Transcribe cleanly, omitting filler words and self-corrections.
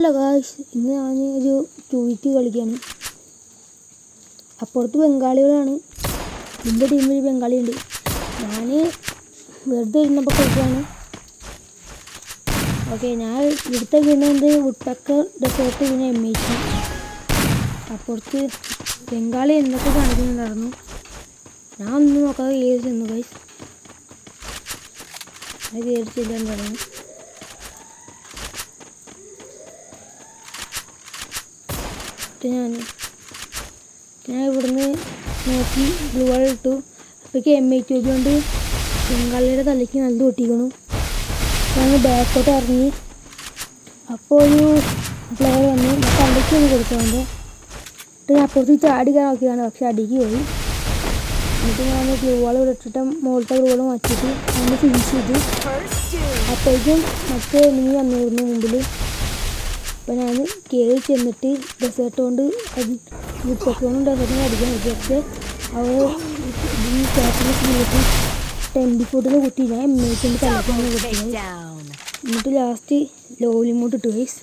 Hello guys, ഇന്ന് ഞാൻ ഒരു ട്വീറ്റ് കളിക്കുകയാണ്. അപ്പുറത്ത് ബംഗാളികളാണ്, എൻ്റെ ടീമിൽ ഒരു ബംഗാളിയുണ്ട്. ഞാൻ വെറുതെ ഇരുന്നപ്പോൾ കളിക്കുകയാണ്. ഓക്കെ, ഞാൻ ഇവിടുത്തെ വീണത് വുഡ്പെക്കർ ഡെസേർട്ട് പിന്നെ MH. അപ്പുറത്ത് ബംഗാളി എന്തൊക്കെ കാണിക്കുന്നുണ്ടായിരുന്നു. ഞാൻ ഒന്നും നോക്കാതെ കയറി ചെന്നു ഗൈസ്. അത് കയറി ചെല്ലാൻ തുടങ്ങി. ഞാൻ ഇവിടുന്ന് നോക്കി ബ്ലൂ വാൾ ഇട്ടു. അപ്പോഴേക്ക് MH കൊണ്ട് ബംഗാളിയുടെ തലയ്ക്ക് നല്ല പൊട്ടിക്കണു. ഞാൻ ബാക്കോട്ട് ഇറങ്ങി. അപ്പോൾ ഒരു പ്ലെയർ വന്ന് തലയ്ക്ക് ഒന്ന് കൊടുത്തോണ്ട് ഞാൻ അപ്പുറത്ത് ചാടി കയറാൻ നോക്കിയതാണ്, പക്ഷെ അടിക്ക് പോയി. എന്നിട്ട് ഞാൻ ബ്ലൂ വാൾ ഇട്ടിട്ട് മുകളിലത്തെ ബ്ലൂ വാൾ മാറ്റിയിട്ട് അതിന് ഫിനിഷ് ചെയ്തു. അപ്പോഴേക്കും മറ്റേ എനിമി വന്നിരുന്നു മുമ്പിൽ. അപ്പോൾ ഞാൻ കയറി ചെന്നിട്ട് ഡെസേർട്ട് കൊണ്ട് വുഡ്പെക്കറും ഡെസേർട്ടിനെ അടിക്കാൻ വിചാരിച്ച് അവർ ഈ ക്യാപ്പിനെ സമയത്ത് 10 കുത്തി ഞാൻ MH തലക്കാണ് കൊടുത്തത്. എന്നിട്ട് ലാസ്റ്റ് ലോലിമോട്ട് ഇട്ടു ഗൈസ്.